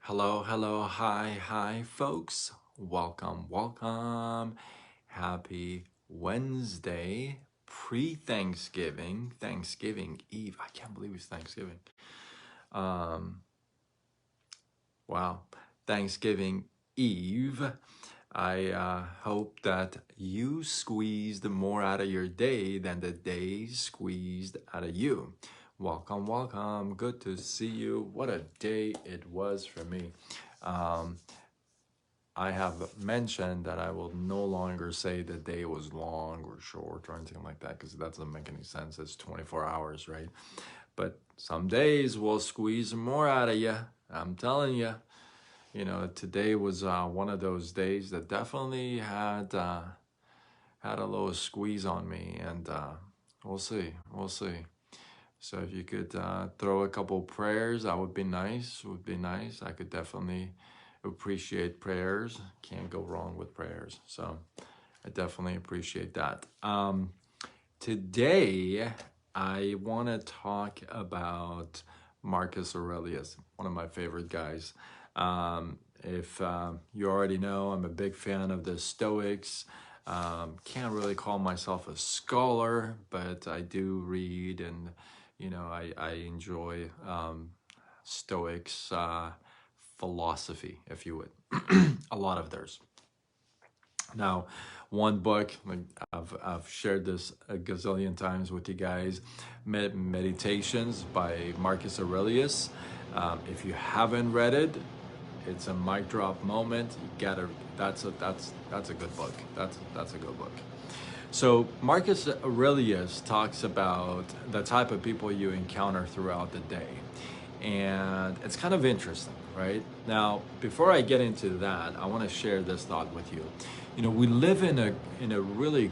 Hello, hello, hi, folks. Welcome. Happy Wednesday, pre-Thanksgiving, Thanksgiving Eve. I can't believe it's Thanksgiving. Um, wow, Thanksgiving Eve. I hope that you squeezed more out of your day than the day squeezed out of you. Welcome. Good to see you. What a day it was for me. Um, I have mentioned that I will no longer say the day was long or short or anything like that because that doesn't make any sense. It's 24 hours, right? But some days will squeeze more out of you. I'm telling you. Today was one of those days that definitely had a little squeeze on me, and we'll see. So if you could throw a couple prayers, that would be nice. I could definitely appreciate prayers. Can't go wrong with prayers. So I definitely appreciate that. Today, I want to talk about Marcus Aurelius, one of my favorite guys. If you already know, I'm a big fan of the Stoics. Can't really call myself a scholar, but I do read and, I enjoy Stoics philosophy, if you would, a lot of theirs. Now, one book, like I've shared this a gazillion times with you guys, Meditations by Marcus Aurelius. If you haven't read it, it's a mic drop moment. You gotta. That's a good book. That's a good book. So Marcus Aurelius talks about the type of people you encounter throughout the day. And it's kind of interesting, right? Now, before I get into that, I want to share this thought with you. We live in a really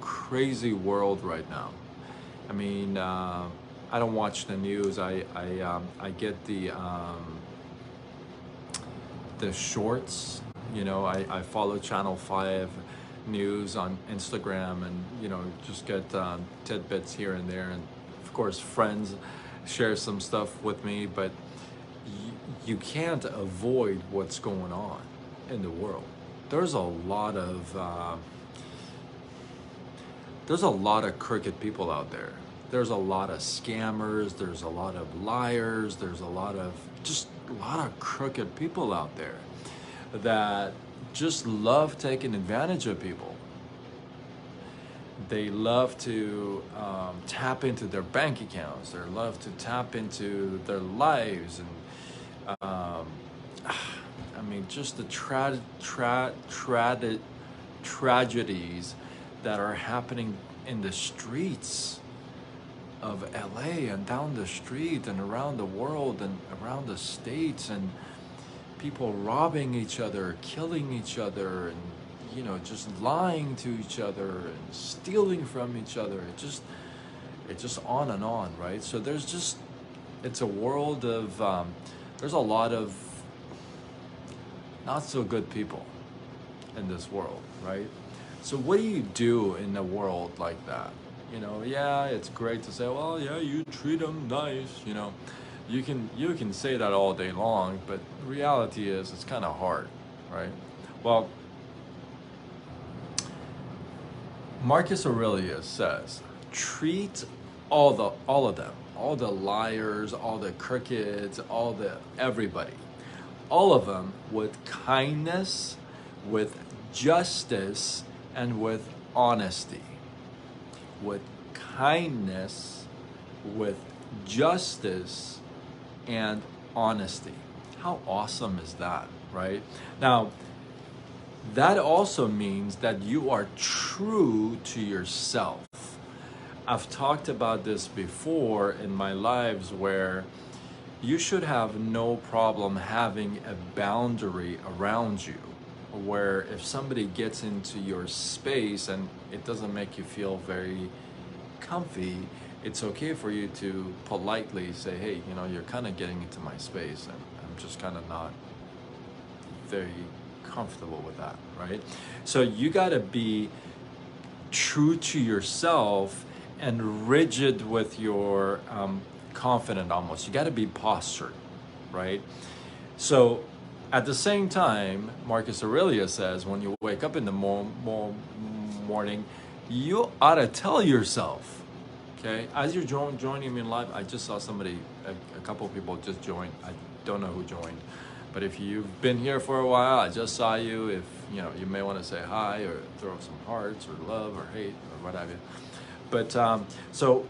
crazy world right now. I mean, I don't watch the news. I get the shorts. I follow Channel 5 news on Instagram, and just get tidbits here and there, and of course friends share some stuff with me, but you can't avoid what's going on in the world. There's a lot of crooked people out there. There's a lot of scammers, there's a lot of liars, there's a lot of crooked people out there that just love taking advantage of people. They love to tap into their bank accounts. They love to tap into their lives, and I mean, just the tragedies that are happening in the streets of LA and down the street and around the world and around the states, and people robbing each other, killing each other, and just lying to each other and stealing from each other. It's just on and on, right? So it's a world of there's a lot of not so good people in this world, right? So what do you do in a world like that? Yeah, it's great to say, well, yeah, you treat them nice. You can say that all day long, but the reality is it's kind of hard, right? Well, Marcus Aurelius says, treat all of them, all the liars, all the crookeds, everybody, all of them with kindness, with justice, and with honesty. With kindness, with justice, and honesty. How awesome is that, right? Now, that also means that you are true to yourself. I've talked about this before in my lives, where you should have no problem having a boundary around you, where if somebody gets into your space and it doesn't make you feel very comfy, it's okay for you to politely say, hey, you're kind of getting into my space and I'm just kind of not very comfortable with that, right? So you got to be true to yourself and rigid with your confident almost. You got to be postured. right? So at the same time, Marcus Aurelius says when you wake up in the morning, you ought to tell yourself, okay, as you're joining me in live, I just saw somebody, a couple of people just joined. I don't know who joined, but if you've been here for a while, I just saw you. If you know, you may want to say hi or throw some hearts or love or hate or what have you. But so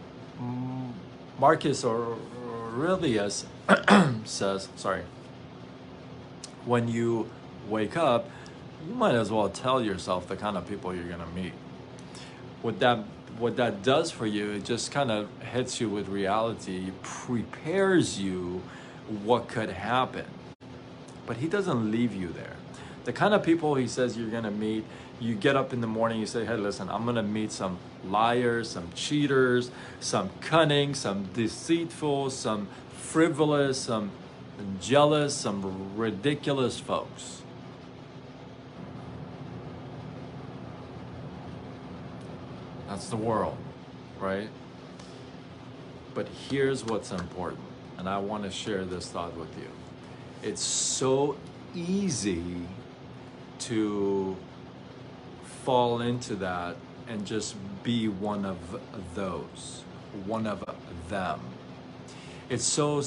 Marcus Aurelius says, sorry, when you wake up, you might as well tell yourself the kind of people you're gonna meet. What that does for you, it just kind of hits you with reality, prepares you what could happen. But he doesn't leave you there. The kind of people he says you're gonna meet, you get up in the morning, you say, hey, listen, I'm gonna meet some liars, some cheaters, some cunning, some deceitful, some frivolous, some jealous, some ridiculous folks. That's the world, right? But here's what's important, and I want to share this thought with you. It's so easy to fall into that and just be one of those, one of them. It's so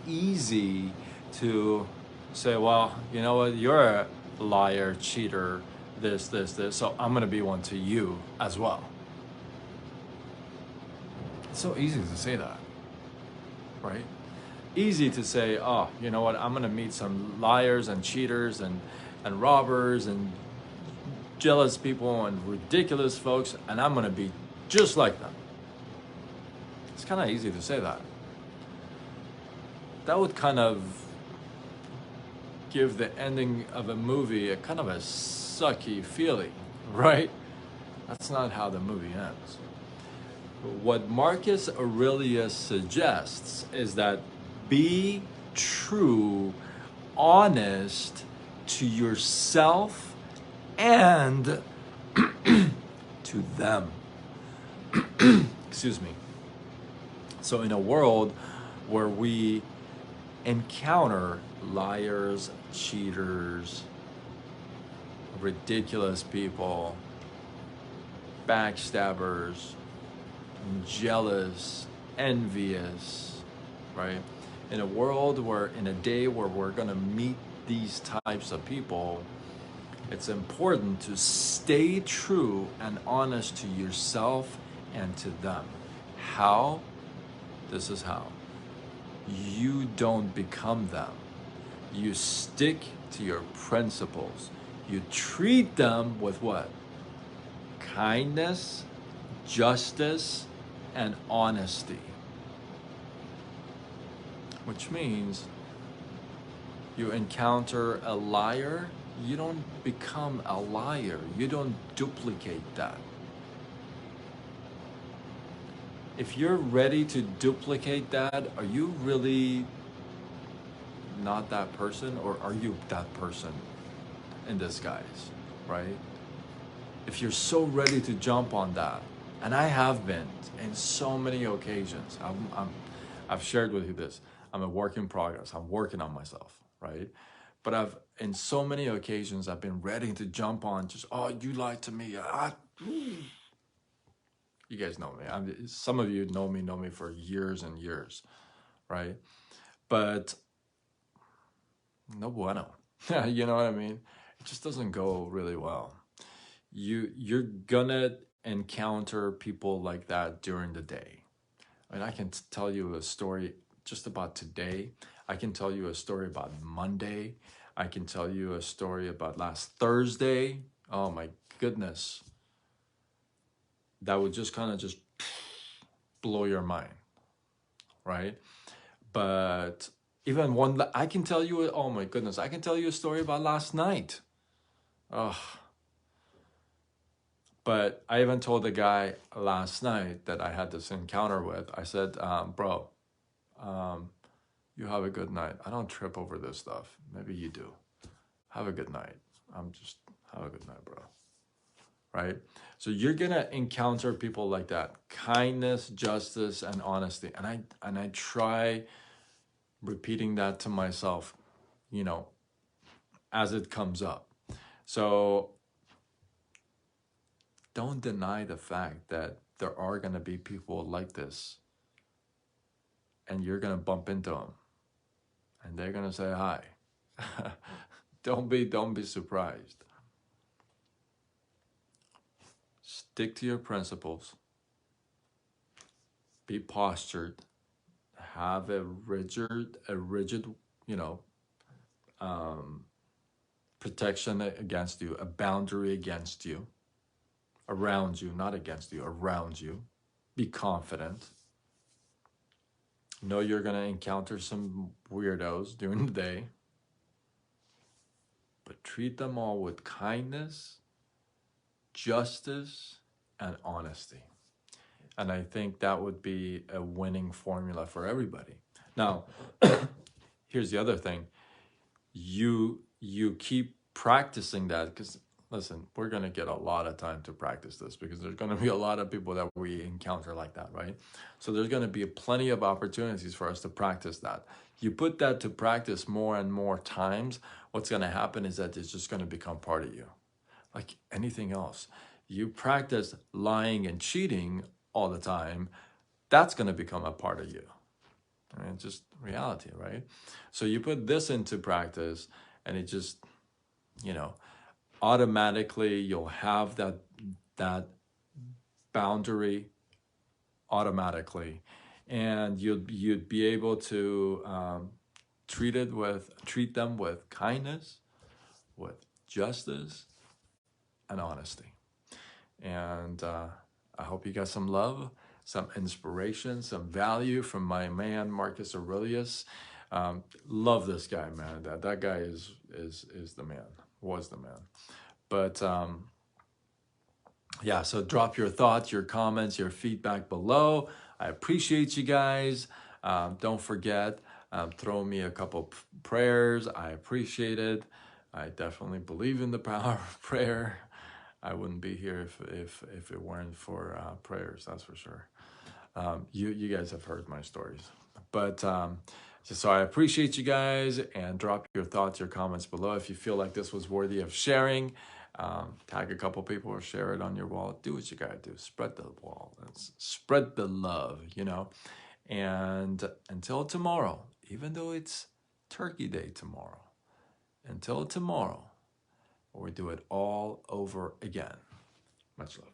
easy to say, well, you know what, you're a liar, cheater, this, so I'm gonna be one to you as well. It's so easy to say that, right? Easy to say, oh, you know what, I'm gonna meet some liars and cheaters and robbers and jealous people and ridiculous folks, and I'm gonna be just like them. It's kind of easy to say that. That would kind of give the ending of a movie a kind of a sucky feeling, right? That's not how the movie ends. What Marcus Aurelius suggests is that be true, honest to yourself and to them. Excuse me. So in a world where we encounter liars, cheaters, ridiculous people, backstabbers, jealous, envious, right? In a world where, in a day where we're gonna meet these types of people, it's important to stay true and honest to yourself and to them. How? This is how. You don't become them. You stick to your principles. You treat them with what? Kindness, justice, and honesty. Which means you encounter a liar, you don't become a liar. You don't duplicate that. If you're ready to duplicate that, are you really not that person, or are you that person in disguise, right? If you're so ready to jump on that, and I have been in so many occasions, I've shared with you this, I'm a work in progress, I'm working on myself, right? But in so many occasions, I've been ready to jump on just, oh, you lied to me. You guys know me. Some of you know me for years and years, right? But no bueno. You know what I mean? It just doesn't go really well. You're gonna encounter people like that during the day. I mean, I can tell you a story just about today. I can tell you a story about Monday. I can tell you a story about last Thursday. Oh my goodness. That would just kind of just blow your mind, right? But even one, I can tell you, oh my goodness, I can tell you a story about last night. Oh. But I even told the guy last night that I had this encounter with, I said, bro, you have a good night. I don't trip over this stuff. Maybe you do. Have a good night. Have a good night, bro. Right? So you're gonna encounter people like that. Kindness, justice, and honesty. And I try repeating that to myself, you know, as it comes up. So don't deny the fact that there are going to be people like this, and you're going to bump into them and they're going to say hi. Don't be surprised. Stick to your principles. Be postured. Have a rigid, you know, um, protection against you, a boundary against you, around you, not against you, around you. Be confident. Know you're going to encounter some weirdos during the day, but treat them all with kindness, justice, and honesty. And I think that would be a winning formula for everybody. Now, here's the other thing. You keep practicing that, because listen, we're going to get a lot of time to practice this, because there's going to be a lot of people that we encounter like that, right? So there's going to be plenty of opportunities for us to practice that. You put that to practice more and more times, what's going to happen is that it's just going to become part of you, like anything else. You practice lying and cheating all the time, that's going to become a part of you. I mean, just reality, right? So you put this into practice, and it just, you know, automatically you'll have that boundary automatically, and you'd be able to treat them with kindness, with justice, and honesty. And I hope you got some love, some inspiration, some value from my man Marcus Aurelius. Love this guy, man. That guy is the man. Was the man. But yeah, so drop your thoughts, your comments, your feedback below. I appreciate you guys. Don't forget, throw me a couple prayers. I appreciate it. I definitely believe in the power of prayer. I wouldn't be here if it weren't for prayers, that's for sure. You guys have heard my stories. But so I appreciate you guys, and drop your thoughts, your comments below. If you feel like this was worthy of sharing, tag a couple people or share it on your wall. Do what you gotta do. Spread the wall. Spread the love, you know. And until tomorrow, even though it's Turkey Day tomorrow, until tomorrow, we do it all over again. Much love.